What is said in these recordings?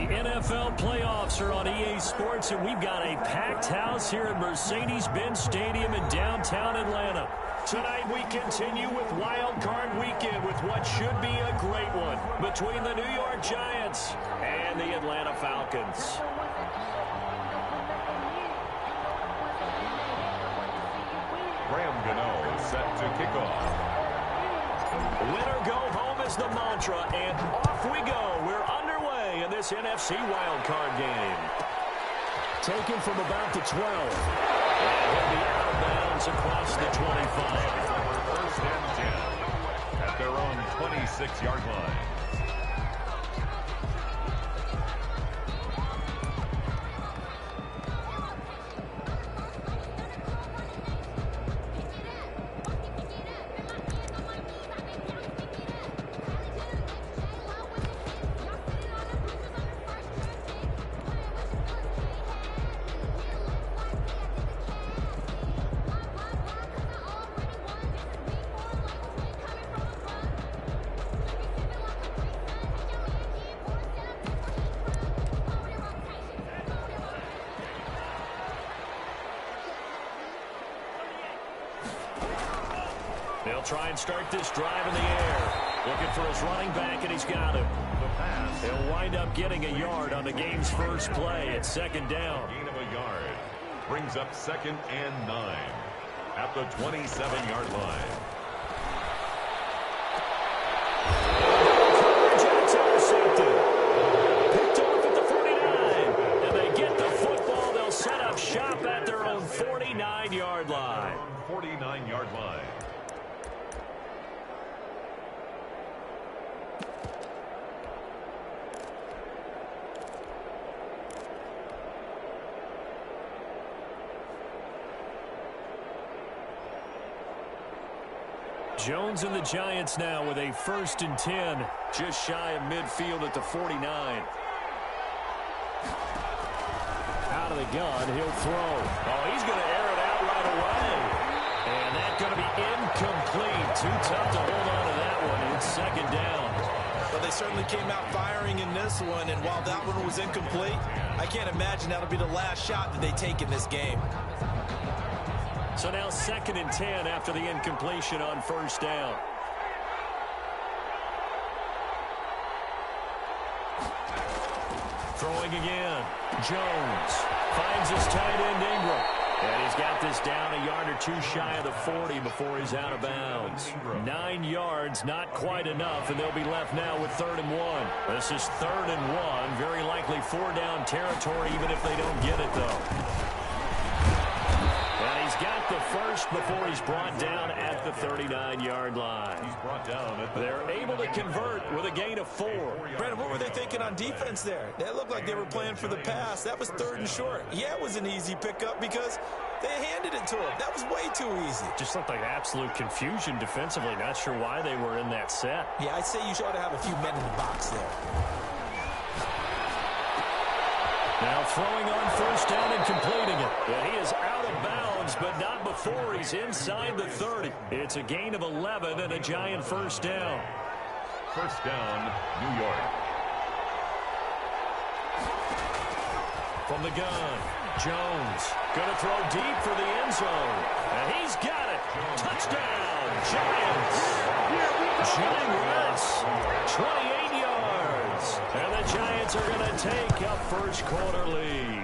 NFL playoffs are on EA Sports, and we've got a packed house here at Mercedes-Benz Stadium in downtown Atlanta. Tonight we continue with Wild Card Weekend with what should be a great one between the New York Giants and the Atlanta Falcons. Graham Gano set to kick off. Winner go home is the mantra, and off we go. We're underway in this NFC wildcard game. Taken from about the 12. And he'll be out of bounds across the 25. First and 10 at their own 26-yard line. They'll try and start this drive in the air. Looking for his running back, and he's got him. The pass. He'll wind up getting a yard on the game's first play. It's second down. Gain of a yard. Brings up 2nd and 9 at the 27-yard line. Jack's intercepted. Picked off at the 49. And they get the football. They'll set up shop at their own 49-yard line. 49-yard line. Jones and the Giants now with a 1st and 10, just shy of midfield at the 49. Out of the gun, he'll throw. Oh, he's going to air it out right away. And that's going to be incomplete. Too tough to hold on to that one. It's 2nd down. Well, they certainly came out firing in this one, and while that one was incomplete, I can't imagine that'll be the last shot that they take in this game. So now 2nd and 10 after the incompletion on 1st down. Throwing again. Jones finds his tight end Ingram. And he's got this down a yard or two shy of the 40 before he's out of bounds. 9 yards, not quite enough, and they'll be left now with 3rd and 1. This is 3rd and 1. Very likely 4-down territory, even if they don't get it, though. And he's got the first before he's brought down at the 39-yard line. He's brought down at the They're able to convert with a gain of 4. Brandon, what were they thinking on defense there? They looked like they were playing for the pass. That was 3rd and short. Yeah, it was an easy pickup because they handed it to him. That was way too easy. Just looked like absolute confusion defensively. Not sure why they were in that set. Yeah, I'd say you ought to have a few men in the box there. Now throwing on 1st down and completing it. And he is out of bounds, but not before he's inside the 30. It's a gain of 11 and a Giant 1st down. 1st down, New York. From the gun, Jones going to throw deep for the end zone. And he's got it. Touchdown, Giants. Giants, 28 yards. And the Giants are going to take a first-quarter lead.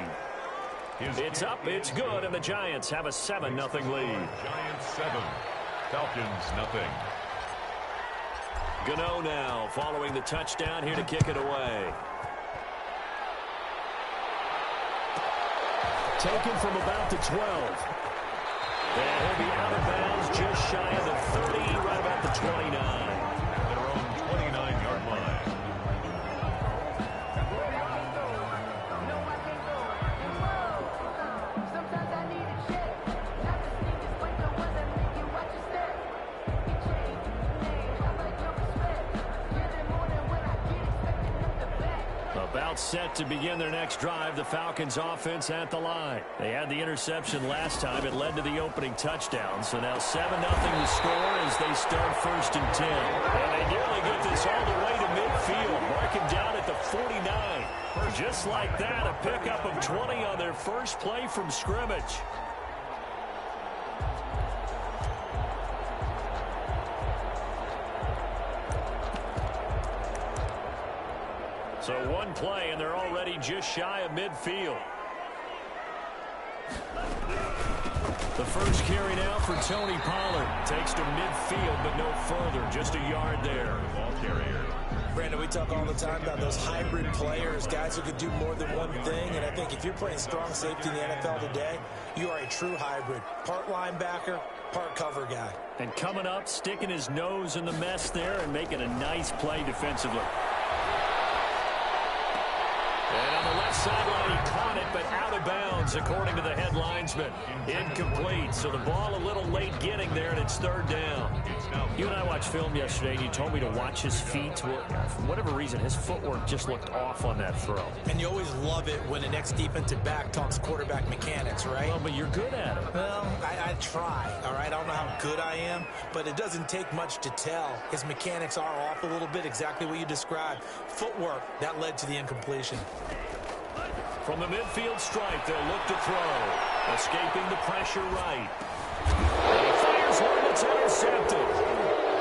It's up, it's good, and the Giants have a 7-0 lead. Giants 7, Falcons nothing. Gano now following the touchdown here to kick it away. Taken from about the 12. And he'll be out of bounds just shy of the 30, right about the 29. Their own 29-yard line. About set to begin their next drive. The Falcons offense at the line. They had the interception last time. It led to the opening touchdown. So now 7-0 to score as they start 1st and 10. And they nearly get this all the way to midfield. Marking down at the 49. Just like that, a pickup of 20 on their first play from scrimmage. So one play, and they're already just shy of midfield. The first carry now for Tony Pollard. Takes to midfield, but no further. Just a yard there. Ball carrier. Brandon, we talk all the time about those hybrid players, guys who could do more than one thing. And I think if you're playing strong safety in the NFL today, you are a true hybrid. Part linebacker, part cover guy. And coming up, sticking his nose in the mess there and making a nice play defensively. And on the left sideline, he caught it, but out of bounds, according to the head linesman. Incomplete, so the ball a little late getting there, and it's 3rd down. You and I watched film yesterday, and you told me to watch his feet. Well, for whatever reason, his footwork just looked off on that throw. And you always love it when an ex-defensive back talks quarterback mechanics, right? Well, but you're good at it. Well, I try, all right? I don't know how good I am, but it doesn't take much to tell. His mechanics are off a little bit, exactly what you described. Footwork, that led to the incompletion. From the midfield stripe, they'll look to throw. Escaping the pressure right. And he fires one that's intercepted.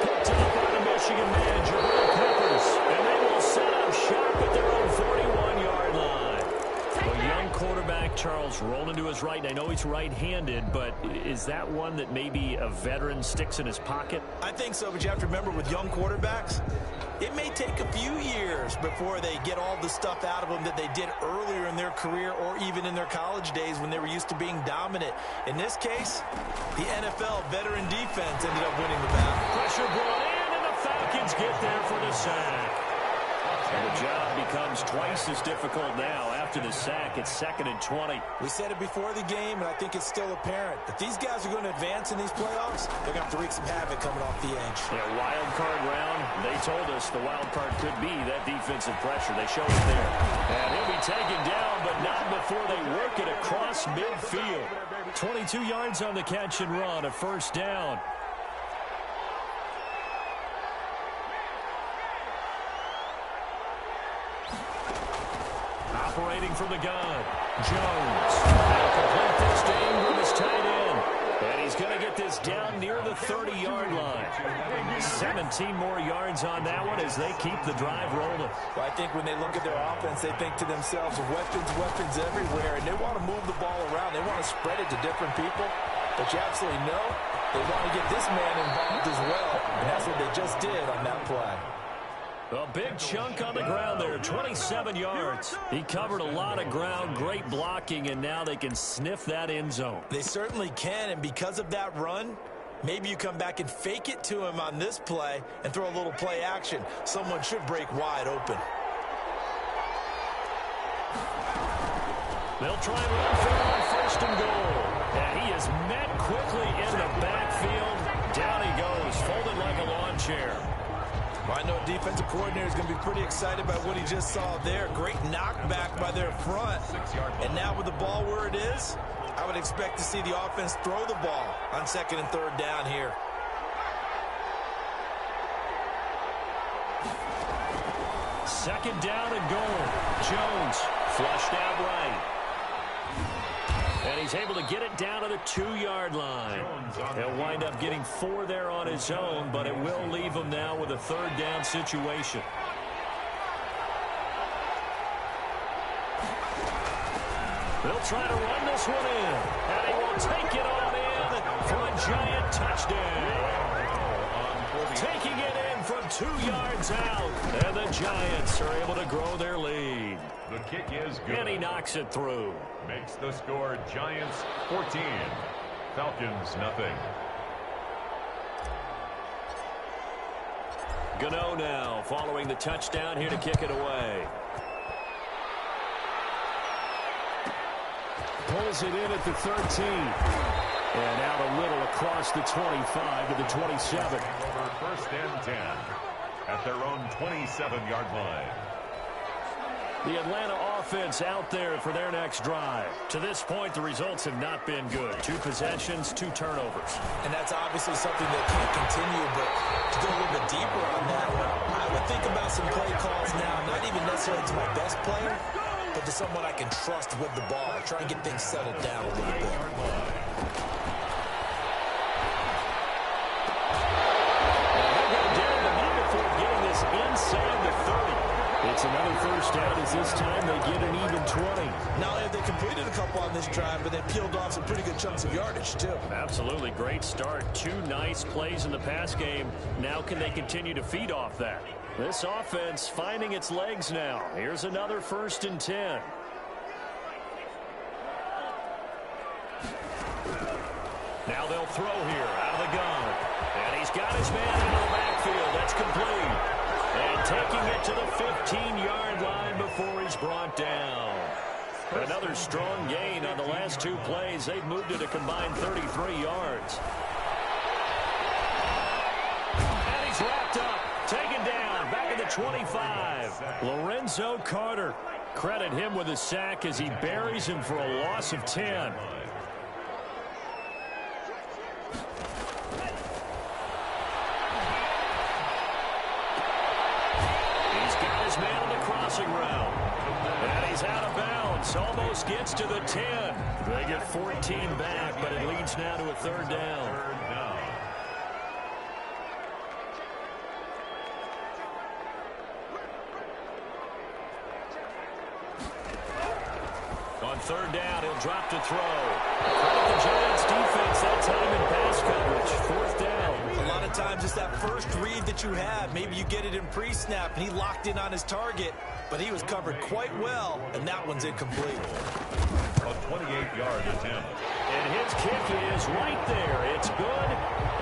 Picked up by the Michigan man, Jabril Peppers. And they will set up shop at their own 41-yard line. A young quarterback, Charles, rolling to his right. And I know he's right-handed, but is that one that maybe a veteran sticks in his pocket? I think so, but you have to remember with young quarterbacks, it may take a few years before they get all the stuff out of them that they did earlier in their career or even in their college days when they were used to being dominant. In this case, the NFL veteran defense ended up winning the battle. Pressure brought in, and the Falcons get there for the sack. And the job becomes twice as difficult now. After the sack, it's 2nd and 20. We said it before the game, and I think it's still apparent. If these guys are going to advance in these playoffs, they're going to have to wreak some havoc coming off the edge. Yeah, wild card round. They told us the wild card could be that defensive pressure. They showed it there. And he'll be taken down, but not before they work it across midfield. 22 yards on the catch and run, a 1st down. Operating from the gun, Jones. Now complete this to Ingram, his tight end. And he's going to get this down near the 30-yard line. 17 more yards on that one as they keep the drive rolling. Well, I think when they look at their offense, they think to themselves, weapons everywhere, and they want to move the ball around. They want to spread it to different people. But you absolutely know they want to get this man involved as well, and that's what they just did on that play. A big chunk on the ground there, 27 yards. He covered a lot of ground, great blocking, and now they can sniff that end zone. They certainly can, and because of that run, maybe you come back and fake it to him on this play and throw a little play action. Someone should break wide open. They'll try and run for it on 1st and goal. And he is met quickly in the backfield. Down he goes, folded like a lawn chair. Well, I know a defensive coordinator is going to be pretty excited about what he just saw there. Great knockback by their front. And now with the ball where it is, I would expect to see the offense throw the ball on 2nd and 3rd down here. Second down and goal. Jones flushed out right. And he's able to get it down to the 2-yard line. He'll wind up getting 4 there on his own, but it will leave him now with a 3rd down situation. They'll try to run this one in, and he will take it on in for a giant touchdown. Taking it in from 2 yards out, and the Giants are able to grow their lead. The kick is good. And he knocks it through. Makes the score Giants 14, Falcons nothing. Gano now following the touchdown here to kick it away. Pulls it in at the 13. And out a little across the 25 to the 27. Over 1st and 10 at their own 27-yard line. The Atlanta offense out there for their next drive. To this point, the results have not been good. 2 possessions, 2 turnovers. And that's obviously something that can't continue, but to go a little bit deeper on that, I would think about some play calls now, not even necessarily to my best player, but to someone I can trust with the ball. Try and get things settled down a little bit. Inside the 30. It's another first down as this time they get an even 20. Not only have they completed a couple on this drive, but they peeled off some pretty good chunks of yardage, too. Absolutely. Great start. 2 nice plays in the pass game. Now can they continue to feed off that? This offense finding its legs now. Here's another 1st and 10. Now they'll throw here out of the gun. And he's got his man into the backfield. That's complete. And taking it to the 15-yard line before he's brought down. Another strong gain on the last 2 plays. They've moved it a combined 33 yards. And he's wrapped up, taken down, back at the 25. Lorenzo Carter. Credit him with a sack as he buries him for a loss of 10. Route. And he's out of bounds. Almost gets to the 10. They get 14 back, but it leads now to a 3rd down. On 3rd down, he'll drop to throw. Credit the Giants defense that time in pass coverage. 4th down. A lot of times it's that first read that you have. Maybe you get it in pre-snap, and he locked in on his target, but he was covered quite well, and that one's incomplete. A 28-yard attempt. And his kick is right there. It's good,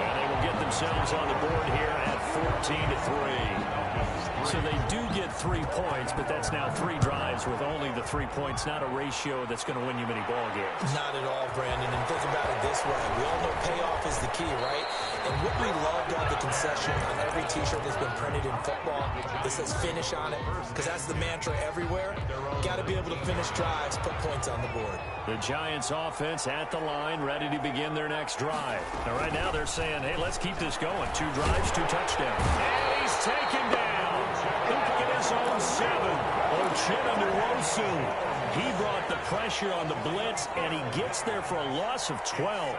and they will get themselves on the board here at 14-3. So they do get 3 points, but that's now 3 drives with only the 3 points, not a ratio that's going to win you many ball games. Not at all, Brandon. And think about it this way. We all know payoff is the key, right? And what we love to have the concession on every T-shirt that's been printed in football that says finish on it, because that's the mantra everywhere. Got to be able to finish drives, put points on the board. The Giants offense at the line, ready to begin their next drive. Now, right now they're saying, hey, let's keep this going. 2 drives, 2 touchdowns. And he's taken down. Back in his own 7. Uchenna Nwosu. He brought the pressure on the blitz, and he gets there for a loss of 12.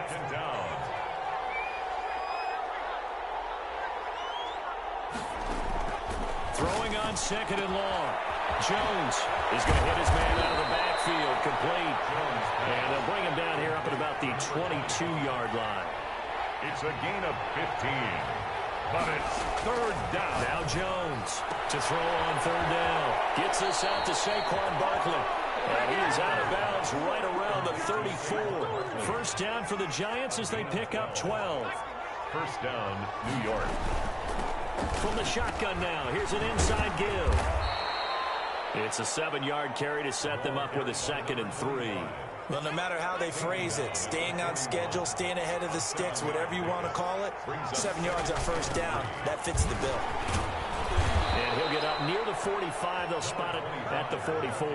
Throwing on 2nd and long. Jones is going to hit his man out of the backfield, complete. And they'll bring him down here up at about the 22-yard line. It's a gain of 15. But it's 3rd down. Now Jones to throw on 3rd down. Gets this out to Saquon Barkley. And he is out of bounds right around the 34. 1st down for the Giants as they pick up 12. 1st down, New York. From the shotgun now, here's an inside give. It's a 7-yard carry to set them up with a 2nd and 3. Well, no matter how they phrase it, staying on schedule, staying ahead of the sticks, whatever you want to call it, 7 yards on 1st down, that fits the bill. And he'll get up near the 45. They'll spot it at the 44.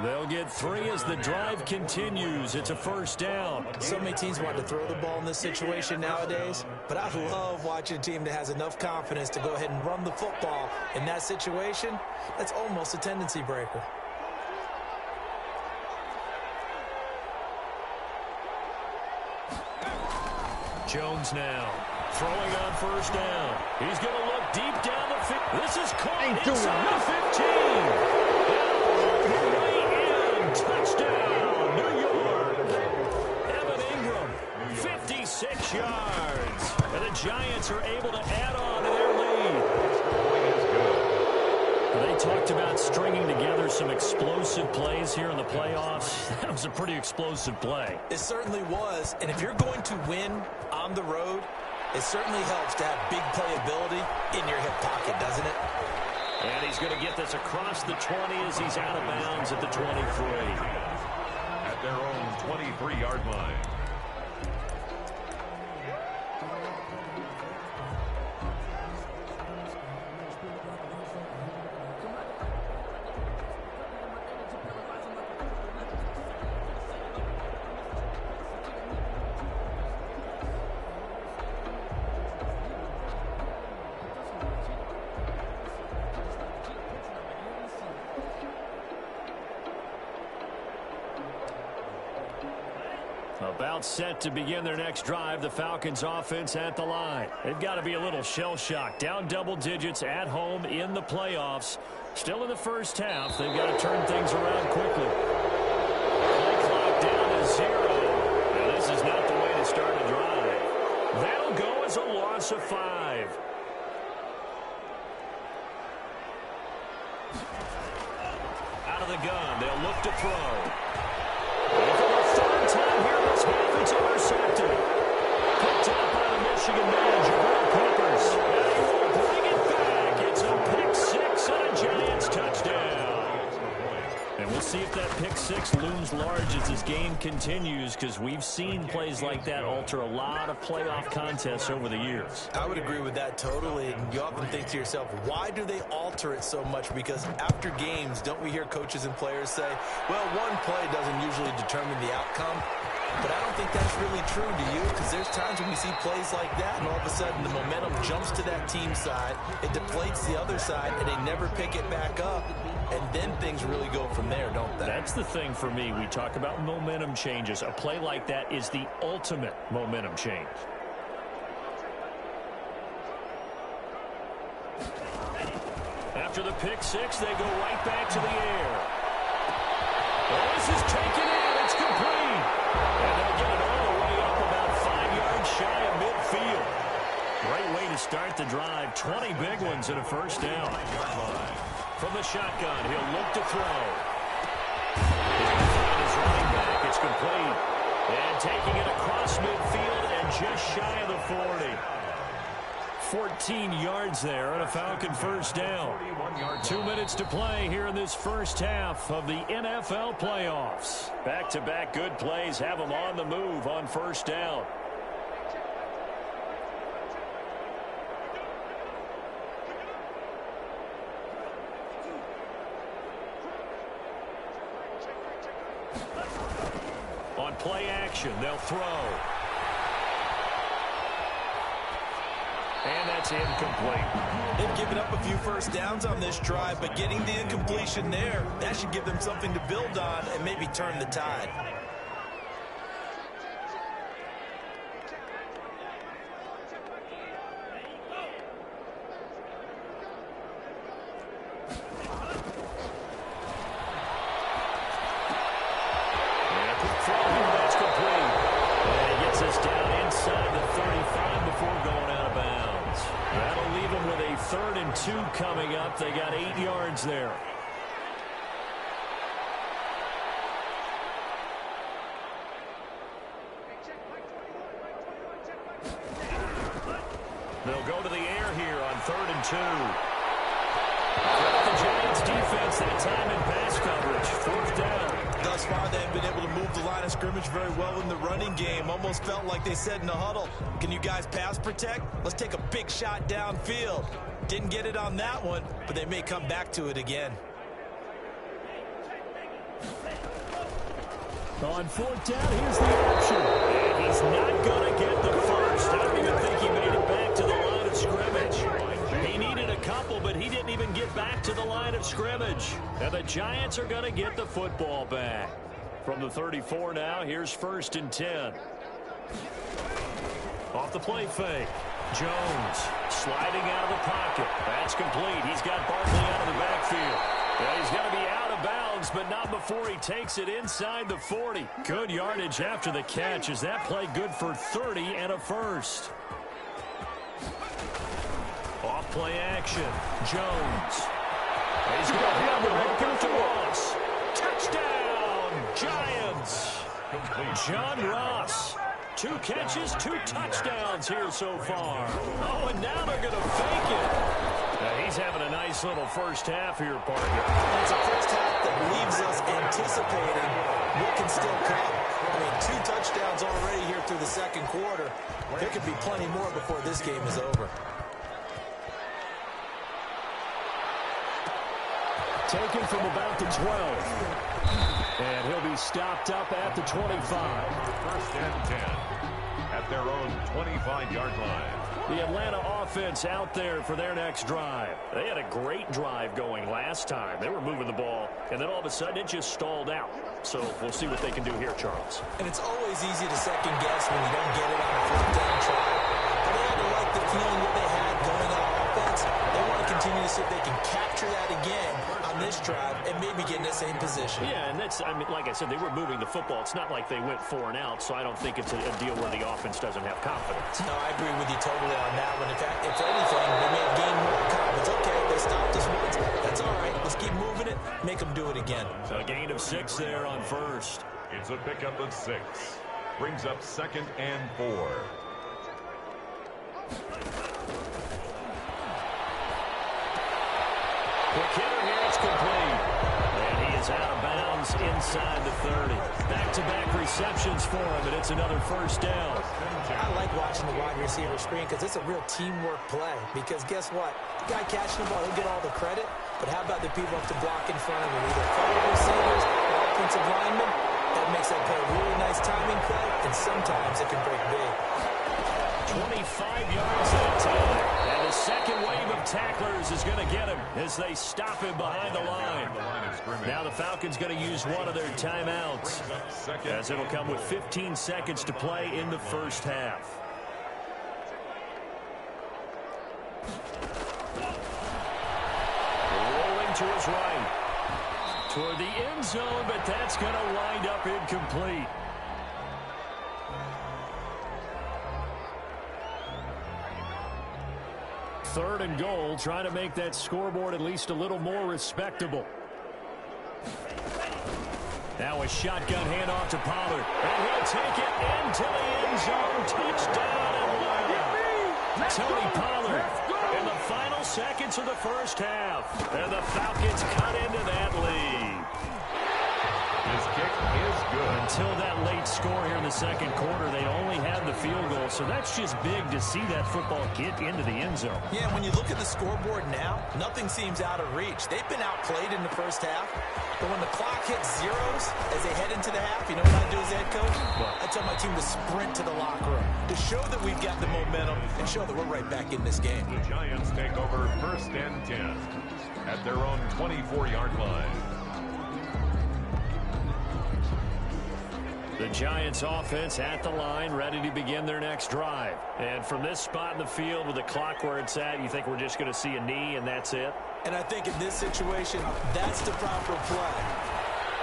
They'll get 3 as the drive continues. It's a 1st down. So many teams want to throw the ball in this situation nowadays, but I love watching a team that has enough confidence to go ahead and run the football. In that situation, that's almost a tendency breaker. Jones now throwing on 1st down. He's going to look deep down the field. This is caught inside the 15. Way in. Touchdown, New York. Evan Ingram, 56 yards. And the Giants are able to add on to their lead. They talked about stringing together some explosive plays here in the playoffs. That was a pretty explosive play. It certainly was. And if you're going to win on the road, it certainly helps to have big playability in your hip pocket, doesn't it? And he's going to get this across the 20 as he's out of bounds at the 23. At their own 23-yard line. About set to begin their next drive, the Falcons offense at the line. They've got to be a little shell-shocked. Down double digits at home in the playoffs. Still in the first half. They've got to turn things around quickly. Play clock down to 0. Now, this is not the way to start a drive. That'll go as a loss of 5. Out of the gun, they'll look to throw. Time here in this half, it's intercepted. Picked up by the Michigan man, Jabril Peppers. And he will bring it back. It's a pick 6 and a Giants touchdown. And we'll see if that pick 6 looms large as this game continues, because we've seen plays like that alter a lot of playoff contests over the years. I would agree with that totally. And you often think to yourself, why do they alter it so much? Because after games, don't we hear coaches and players say, well, one play doesn't usually determine the outcome. But I don't think that's really true, do you? Because there's times when we see plays like that, and all of a sudden the momentum jumps to that team side, it deflates the other side, and they never pick it back up. And then things really go from there, don't they? That's the thing for me. We talk about momentum changes. A play like that is the ultimate momentum change. After the pick 6, they go right back to the air. Oh, this is taken in. It's complete. And they'll get it all the way up about 5 yards shy of midfield. Great way to start the drive. 20 big ones and a first down. From the shotgun, he'll look to throw. His running back. It's complete. And taking it across midfield and just shy of the 40. 14 yards there and a Falcon first down. 2 minutes to play here in this first half of the NFL playoffs. Back-to-back good plays have them on the move on first down. On play action, they'll throw. And that's incomplete. They've given up a few first downs on this drive, but getting the incompletion there, that should give them something to build on and maybe turn the tide. That's complete. And he gets us down inside the 35 before going out of bounds. That'll leave them with a 3rd and 2 coming up. They got 8 yards there. They'll go to the air here on 3rd and 2. The Giants defense that time in pass coverage. 4th down. Thus far, they've been able to move the line of scrimmage very well in the running game. Almost felt like they said in the huddle, can you guys pass protect? Let's take a big shot downfield. Didn't get it on that one, but they may come back to it again. On 4th down, here's the option. And he's not going to get the first. I don't even think he made it back to the line of scrimmage. He needed a couple, but he didn't even get back to the line of scrimmage. And the Giants are going to get the football back. From the 34 now, here's 1st and 10. Off the play fake. Jones sliding out of the pocket. That's complete. He's got Barkley out of the backfield. Yeah, he's going to be out of bounds, but not before he takes it inside the 40. Good yardage after the catch. Is that play good for 30 and a first? Off play action. Jones. He's going to have the hook to Ross. Touchdown, Giants. John Ross. 2 catches, 2 touchdowns here so far. Oh, and now they're going to fake it. He's having a nice little first half here, partner. It's a first half that leaves us anticipating what can still come. I mean, 2 touchdowns already here through the second quarter. There could be plenty more before this game is over. Taken from about the 12. And he'll be stopped up at the 25. 1st and 10 at their own 25-yard line. The Atlanta offense out there for their next drive. They had a great drive going last time. They were moving the ball, and then all of a sudden it just stalled out. So we'll see what they can do here, Charles. And it's always easy to second guess when you don't get it on a fourth down try. But they had to like the feeling that they had going on offense. They want to continue to see if they can capture that again on this drive and maybe get in the same position. Yeah, and that's, I mean, like I said, they were moving the football. It's not like they went 4 and out, so I don't think it's a deal where the offense doesn't have confidence. No, I agree with you totally on that one. In fact, if anything, they may have gained more confidence. Okay, they stopped us once. That's all right. Let's keep moving it. Make them do it again. A gain of 6 there on first. It's a pickup of 6. Brings up 2nd and 4. The kicker here, it's complete. And he is out of bounds inside the 30. Back-to-back receptions for him, and it's another first down. I like watching the wide receiver screen because it's a real teamwork play. Because guess what? The guy catching the ball, he'll get all the credit. But how about the people up to block in front of him? Either forward receivers or offensive linemen. That makes that play a really nice timing play, and sometimes it can break big. 25 yards that time. And the second wave of tacklers is going to get him as they stop him behind the line. Now the Falcons going to use one of their timeouts, as it'll come with 15 seconds to play in the first half. Rolling to his right. Toward the end zone, but that's going to wind up incomplete. Third and goal, trying to make that scoreboard at least a little more respectable. Now a shotgun handoff to Pollard. And he'll take it into the end zone. Touchdown Atlanta. Tony Pollard in the final seconds of the first half. And the Falcons cut into that lead. His kick is good. Until that late score here in the second quarter, they only had the field goal. So that's just big to see that football get into the end zone. Yeah, when you look at the scoreboard now, nothing seems out of reach. They've been outplayed in the first half. But when the clock hits zeros as they head into the half, you know what I do as head coach? I tell my team to sprint to the locker room to show that we've got the momentum and show that we're right back in this game. The Giants take over 1st and 10 at their own 24-yard line. The Giants offense at the line, ready to begin their next drive. And from this spot in the field with the clock where it's at, you think we're just going to see a knee and that's it? And I think in this situation, that's the proper play.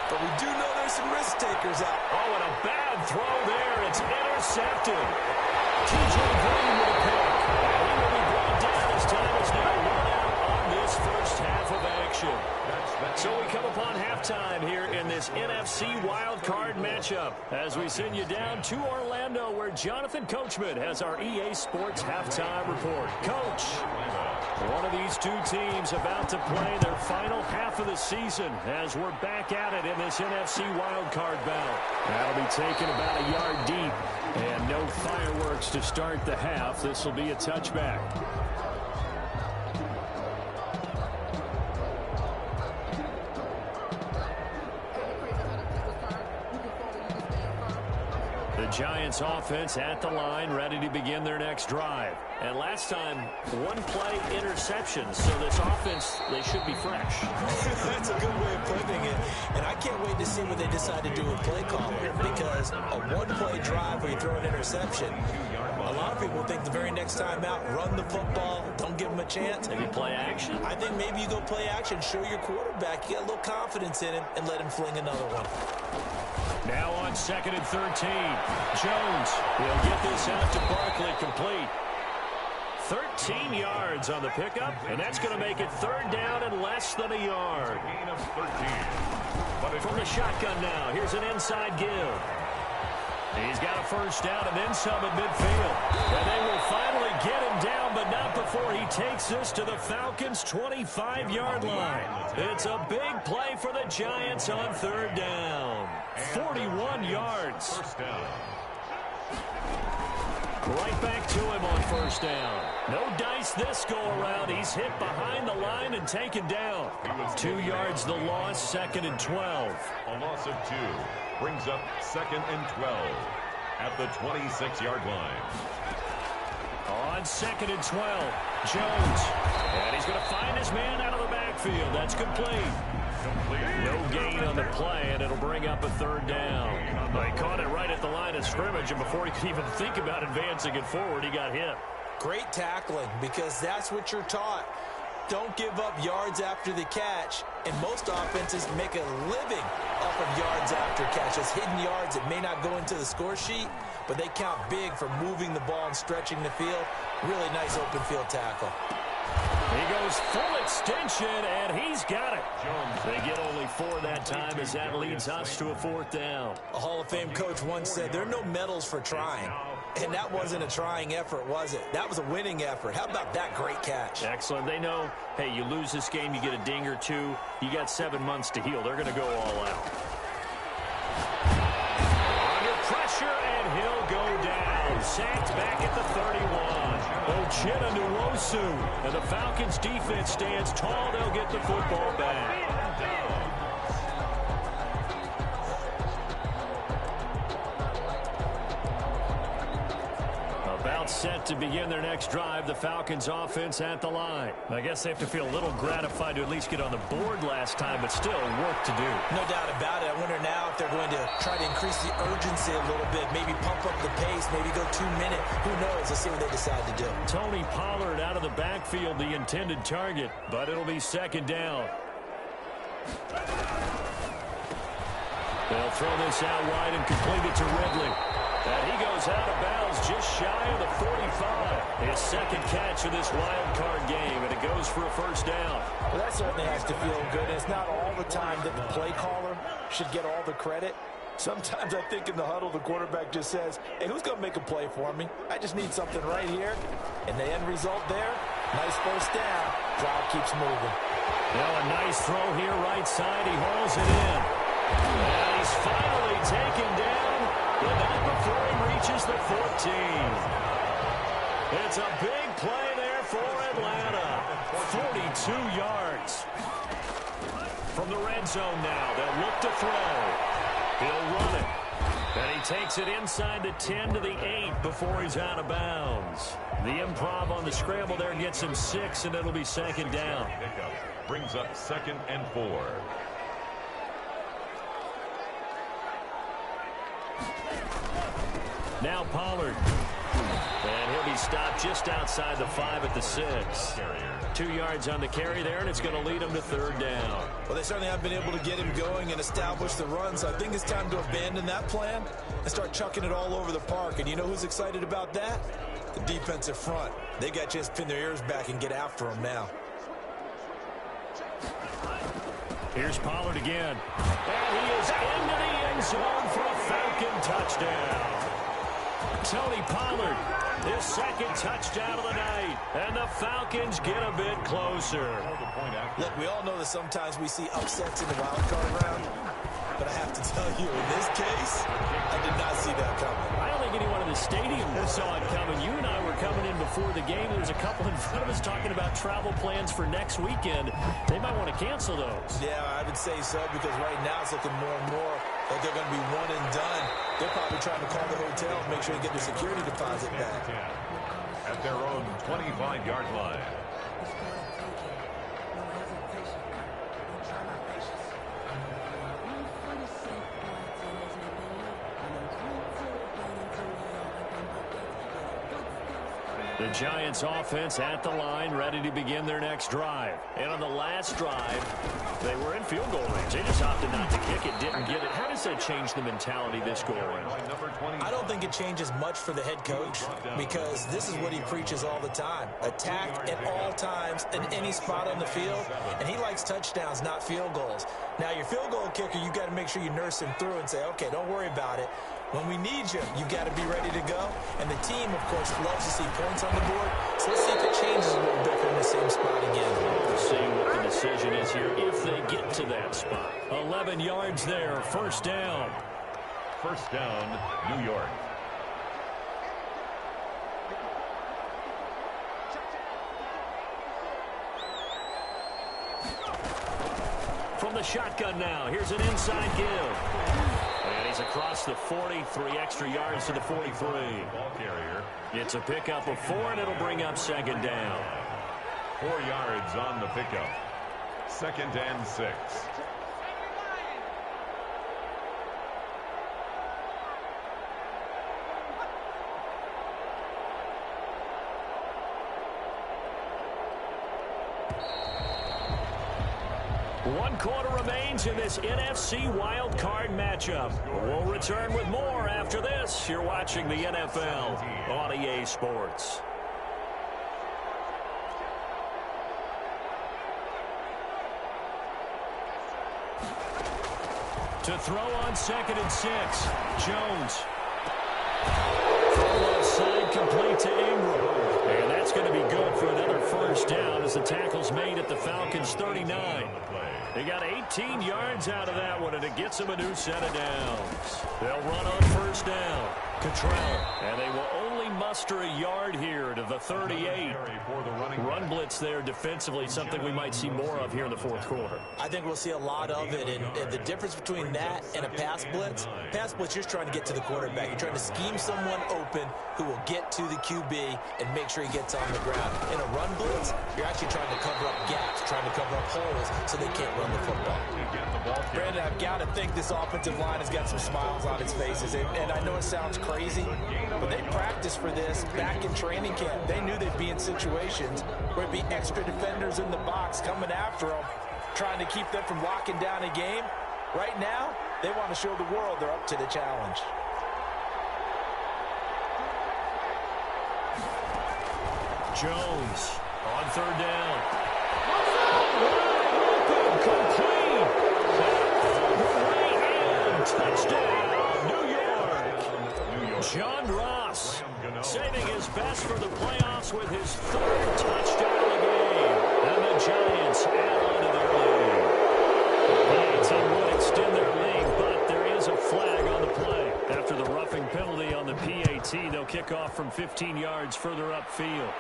But we do know there's some risk takers out. Oh, and a bad throw there. It's intercepted. T.J. Green with a pick. He will be brought down as time is now run out on this first half of action. So we come upon halftime here in this NFC wildcard matchup as we send you down to Orlando where Jonathan Coachman has our EA Sports halftime report. Coach, one of these two teams about to play their final half of the season as we're back at it in this NFC wildcard bout. That'll be taken about a yard deep and no fireworks to start the half. This will be a touchback. Giants offense at the line, ready to begin their next drive. And last time, one play interception. So this offense, they should be fresh. That's a good way of putting it. And I can't wait to see what they decide to do with play calling. Because a one-play drive where you throw an interception, a lot of people think the very next time out, run the football, don't give them a chance. Maybe play action? I think maybe you go play action, show your quarterback, you got a little confidence in him, and let him fling another one. Now on 2nd and 13. Jones will get this out to Barkley, complete. 13 yards on the pickup, and that's going to make it 3rd down and less than a yard. Gain of 13. From the shotgun now, here's an inside give. He's got a first down and then some at midfield. And they will finally get him down, but not before he takes this to the Falcons' 25-yard line. It's a big play for the Giants on 3rd down. 41 yards. First down. Right back to him on 1st down. No dice this go-around. He's hit behind the line and taken down. 2 yards the loss, 2nd and 12. A loss of 2 brings up 2nd and 12 at the 26-yard line. On 2nd and 12, Jones. And he's going to find his man out of the backfield. That's complete. No gain on the play, and it'll bring up a 3rd down. Well, he caught it right at the line of scrimmage, and before he could even think about advancing it forward, he got hit. Great tackling, because that's what you're taught. Don't give up yards after the catch, and most offenses make a living off of yards after catches. Hidden yards that may not go into the score sheet, but they count big for moving the ball and stretching the field. Really nice open field tackle. He goes full extension, and he's got it. They get only 4 that time as that leads us to a 4th down. A Hall of Fame coach once said, there are no medals for trying. And that wasn't a trying effort, was it? That was a winning effort. How about that great catch? Excellent. They know, hey, you lose this game, you get a ding or 2. You got 7 months to heal. They're going to go all out. Under pressure, and he'll go down. Sacked back at the 31. Uchenna Nwosu. And the Falcons defense stands tall. They'll get the football back. About set to begin their next drive. The Falcons offense at the line. I guess they have to feel a little gratified to at least get on the board last time, but still work to do. No doubt about it. I wonder now if they're going to try to increase the urgency a little bit, maybe pump up the pace, maybe go 2-minute. Who knows? Let's see what they decide to do. Tony Pollard out of the backfield, the intended target, but it'll be 2nd down. They'll throw this out wide and complete it to Ridley. And he goes out of bounds just shy of the 45. His 2nd catch of this wild card game, and it goes for a 1st down. Well, that certainly has to feel good. It's not all the time that the play caller should get all the credit. Sometimes I think in the huddle, the quarterback just says, hey, who's going to make a play for me? I just need something right here. And the end result there, nice 1st down. Drive keeps moving. Now a nice throw here, right side. He hauls it in. And he's finally taken down, but not before he reaches the 14. It's a big play there for Atlanta. 42 yards. From the red zone now, they'll look to throw. He'll run it. And he takes it inside the 10 to the 8 before he's out of bounds. The improv on the scramble there gets him 6, and it'll be 2nd down. Brings up 2nd and 4. Now Pollard. And he'll be stopped just outside the 5 at the 6. 2 yards on the carry there, and it's going to lead him to 3rd down. Well, they certainly have been able to get him going and establish the run, so I think it's time to abandon that plan and start chucking it all over the park. And you know who's excited about that? The defensive front. They got a chance to pin their ears back and get after him now. Here's Pollard again. And he is into the end zone for a Falcon touchdown. Tony Pollard, his 2nd touchdown of the night. And the Falcons get a bit closer. Look, we all know that sometimes we see upsets in the wild card round. But I have to tell you, in this case, I did not see that coming. I don't think anyone in the stadium saw it coming. You and I were coming in before the game. There was a couple in front of us talking about travel plans for next weekend. They might want to cancel those. Yeah, I would say so, because right now it's looking more and more like they're going to be one and done. They're probably trying to call the hotel and make sure they get their security deposit back. At their own 25-yard line. The Giants offense at the line, ready to begin their next drive. And on the last drive, they were in field goal range. They just opted not to kick it, didn't get it. How does that change the mentality this go around? I don't think it changes much for the head coach, because this is what he preaches all the time. Attack at all times in any spot on the field, and he likes touchdowns, not field goals. Now, your field goal kicker, you've got to make sure you nurse him through and say, okay, don't worry about it. When we need you, you've got to be ready to go. And the team, of course, loves to see points on the board. So let's see if it changes a little bit from the same spot again. We'll see what the decision is here if they get to that spot. 11 yards there, 1st down. 1st down, New York. From the shotgun now, here's an inside give. And he's across the 40, 3 extra yards to the 43. Ball carrier. It's a pickup of 4, and it'll bring up second down. 4 yards on the pickup. 2nd and 6. One quarter remains in this NFC Wild Card matchup. We'll return with more after this. You're watching the NFL on EA Sports. To throw on 2nd and 6, Jones. Throw offside, complete to Ingram. And that's going to be good for another first down as the tackle's made at the Falcons' 39. They got 18 yards out of that one, and it gets them a new set of downs. They'll run on first down. Cottrell. And they will only muster a yard here to the 38. Run blitz there defensively, something we might see more of here in the fourth quarter. I think we'll see a lot of it, and the difference between that and a pass blitz, you're trying to get to the quarterback. You're trying to scheme someone open who will get to the QB and make sure he gets on the ground. In a run blitz, you're actually trying to cover up gaps, trying to cover up holes so they can't run the football. Brandon, I've got to think this offensive line has got some smiles on its faces, and I know it sounds crazy, but they practiced for this back in training camp. They knew they'd be in situations where it'd be extra defenders in the box coming after them, trying to keep them from locking down a game. Right now, they want to show the world they're up to the challenge. Jones on 3rd down. Complete. Touchdown, New York. John Ross saving his best for the playoffs with his 3rd touchdown of the game. And the Giants add on to their lead. The team would extend their lead, but there is a flag on the play. After the roughing penalty on the PAT, they'll kick off from 15 yards further upfield.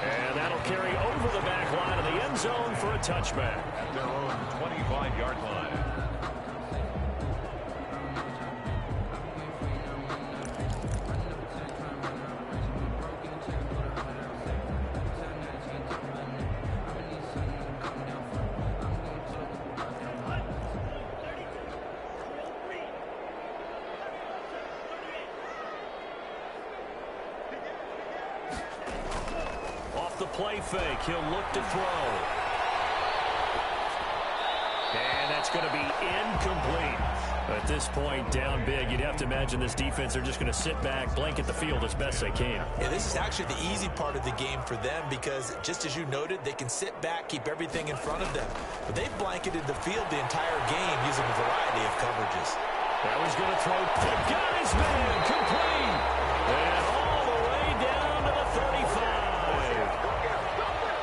And that'll carry over the back line of the end zone for a touchback. At their own 25-yard line. The play fake. He'll look to throw. And that's going to be incomplete. At this point, down big, you'd have to imagine this defense are just going to sit back, blanket the field as best they can. Yeah, this is actually the easy part of the game for them because, just as you noted, they can sit back, keep everything in front of them. But they've blanketed the field the entire game using a variety of coverages. That was going to throw. The guy's man, complete. And all the way down to the 35.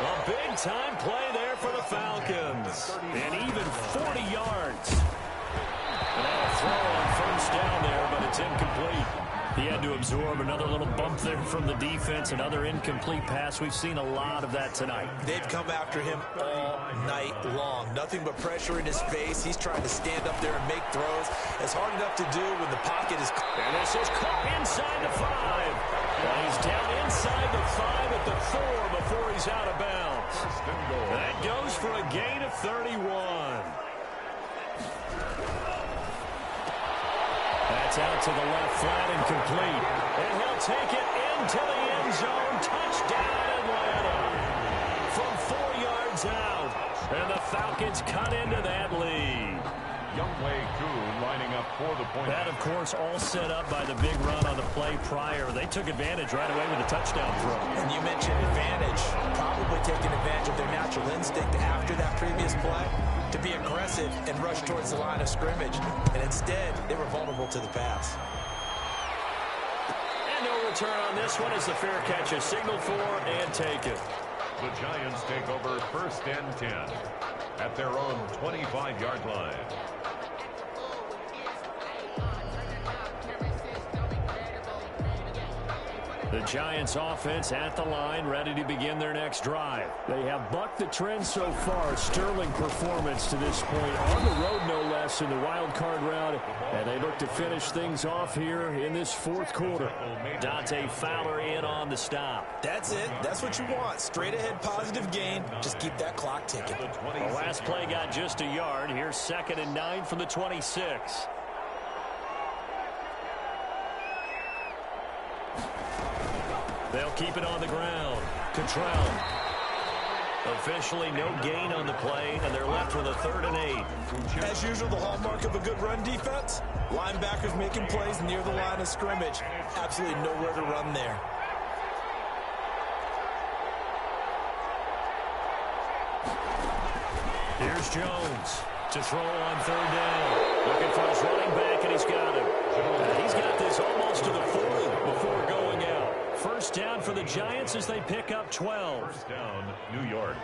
A big-time play there for the Falcons. And even 40 yards. And a throw on first down there, but it's incomplete. He had to absorb another little bump there from the defense, another incomplete pass. We've seen a lot of that tonight. They've come after him all night long. Nothing but pressure in his face. He's trying to stand up there and make throws. It's hard enough to do when the pocket is... And this is caught inside the 5. And he's down inside the 5 at the 4 before he's out of bounds. That goes for a gain of 31. That's out to the left, flat and complete. And he'll take it into the end zone. Touchdown, Atlanta. From 4 yards out. And the Falcons cut into that lead. Younghoe Koo lining up for the point. That, of course, all set up by the big run on the play prior. They took advantage right away with a touchdown throw. And you mentioned advantage. Probably taking advantage of their natural instinct after that previous play to be aggressive and rush towards the line of scrimmage. And instead, they were vulnerable to the pass. And no return on this one as the fair catch is signaled for and taken. The Giants take over 1st and 10 at their own 25-yard line. The Giants offense at the line, ready to begin their next drive. They have bucked the trend so far. Sterling performance to this point. On the road, no less, in the wild card round. And they look to finish things off here in this fourth quarter. Dante Fowler in on the stop. That's it. That's what you want. Straight ahead positive gain. Just keep that clock ticking. The last play got just a yard. Here's 2nd and 9 from the 26. They'll keep it on the ground. Cottrell. Officially no gain on the play, and they're left with a 3rd and 8. As usual, the hallmark of a good run defense, linebackers making plays near the line of scrimmage. Absolutely nowhere to run there. Here's Jones to throw on 3rd down. Looking for his running back, and he's got him. He's got this almost to the 40 before going out. 1st down for the Giants as they pick up 12. 1st down, New York.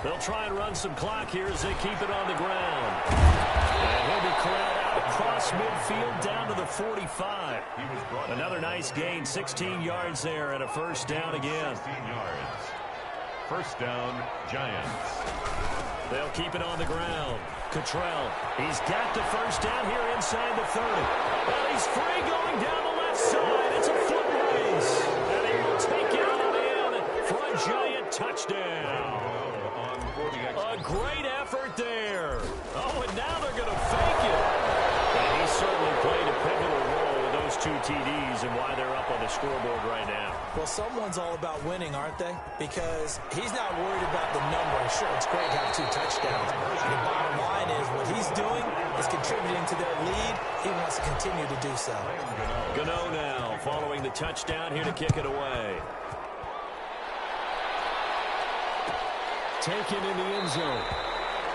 They'll try and run some clock here as they keep it on the ground. And he'll be corralled out across midfield down to the 45. Another nice gain, 16 yards there, and a 1st down again. 16 yards. 1st down, Giants. They'll keep it on the ground. Cottrell, he's got the 1st down here inside the 30. And he's free going down the left side. It's a foot race. And he will take it on in for a Giant touchdown. A great effort there. Oh, and now they're going to fake it. And he certainly played a pivotal role with those 2 TDs and why they're up on the scoreboard right now. Well, someone's all about winning, aren't they? Because he's not worried about the number. Sure, it's great to have 2 touchdowns. The bottom line is what he's doing is contributing to their lead. He wants to continue to do so. Gano now following the touchdown here to kick it away. Taken in the end zone.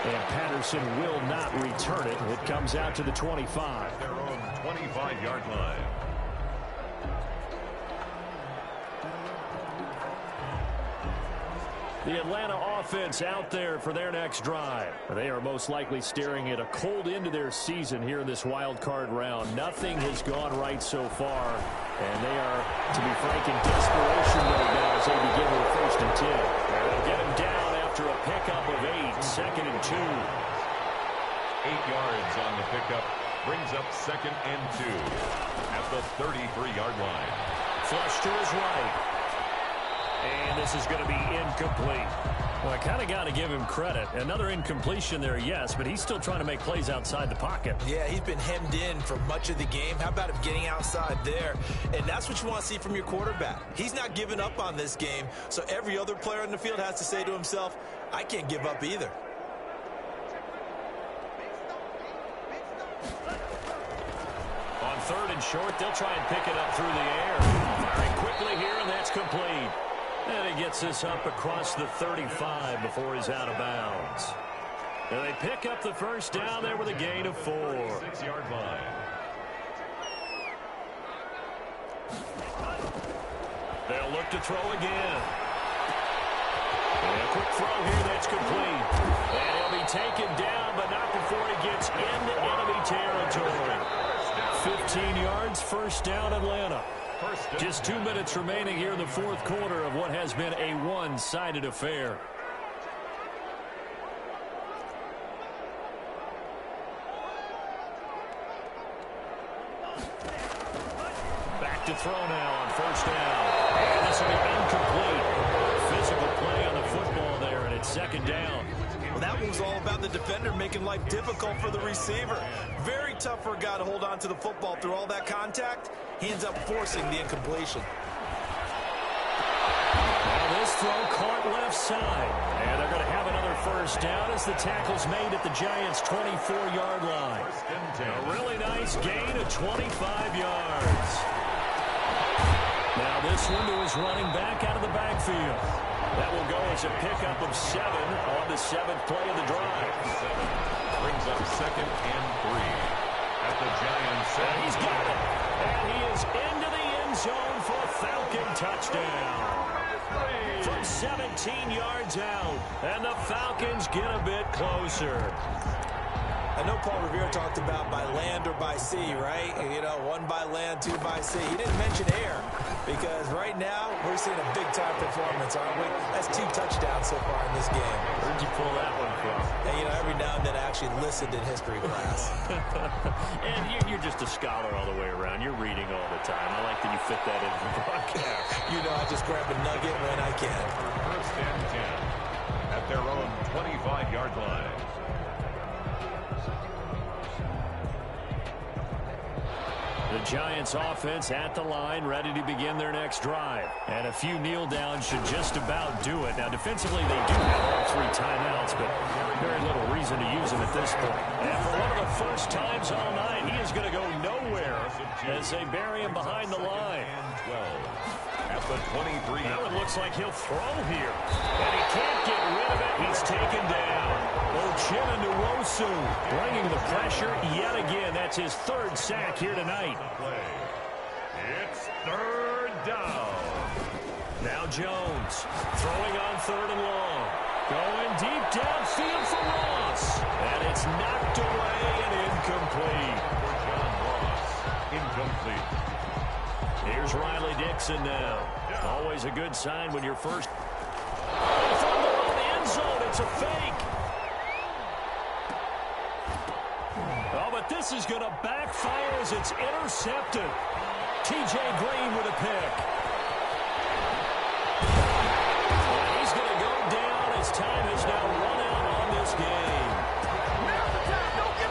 And Patterson will not return it. It comes out to the 25. Their own 25-yard line. The Atlanta offense out there for their next drive. They are most likely staring at a cold end to their season here in this wild card round. Nothing has gone right so far, and they are, to be frank, in desperation right now as they begin with 1st and 10. They'll get him down after a pickup of 8, 2nd and 2. 8 yards on the pickup, brings up 2nd and 2 at the 33-yard line. Flush to his right. And this is going to be incomplete. Well, I kind of got to give him credit. Another incompletion there, yes, but he's still trying to make plays outside the pocket. Yeah, he's been hemmed in for much of the game. How about him getting outside there? And that's what you want to see from your quarterback. He's not giving up on this game, so every other player in the field has to say to himself, I can't give up either. On 3rd and short, they'll try and pick it up through the air. Firing quickly here, and that's complete. And he gets this up across the 35 before he's out of bounds. And they pick up the 1st down there with a gain of 4. 6-yard line. They'll look to throw again. And a quick throw here that's complete. And he'll be taken down, but not before he gets into enemy territory. 15 yards, 1st down, Atlanta. Just 2 minutes remaining here in the 4th quarter of what has been a one-sided affair. Back to throw now on 1st down. And this will be incomplete. Physical play on the football there, and it's 2nd down. Well, that one was all about the defender making life difficult for the receiver. Very tough for a guy to hold on to the football through all that contact. He ends up forcing the incompletion. Now this throw caught left side. And they're going to have another 1st down as the tackle's made at the Giants' 24-yard line. A really nice gain of 25 yards. Now this one to his running back out of the backfield. That will go as a pickup of 7 on the 7th play of the drive. 7 brings up 2nd and 3 at the Giants. And he's got it. And he is into the end zone for a Falcon touchdown. From 17 yards out. And the Falcons get a bit closer. I know Paul Revere talked about by land or by sea, right? You know, 1 by land, 2 by sea. He didn't mention air because right now we're seeing a big-time performance, aren't we? That's 2 touchdowns so far in this game. Where'd you pull that one from? And, you know, every now and then I actually listened in history class. And you're just a scholar all the way around. You're reading all the time. I like that you fit that into the broadcast. You know, I just grab a nugget when I can. First and 10 at their own 25-yard line. The Giants offense at the line, ready to begin their next drive. And a few kneel downs should just about do it. Now, defensively, they do have all 3 timeouts, but very little reason to use them at this point. And for one of the first times all night, he is going to go nowhere as they bury him behind the line. And 12 at the 23. Now it looks like he'll throw here. And he can't get rid of it. He's taken down. Uchenna Nwosu bringing the pressure yet again. That's his 3rd sack here tonight. It's 3rd down. Now Jones throwing on 3rd and long. Going deep downfield for Ross. And it's knocked away and incomplete. For John Ross, incomplete. Here's Riley Dixon now. Always a good sign when you're first. From the end zone, it's a fake. Oh, but this is going to backfire as it's intercepted. T.J. Green with a pick.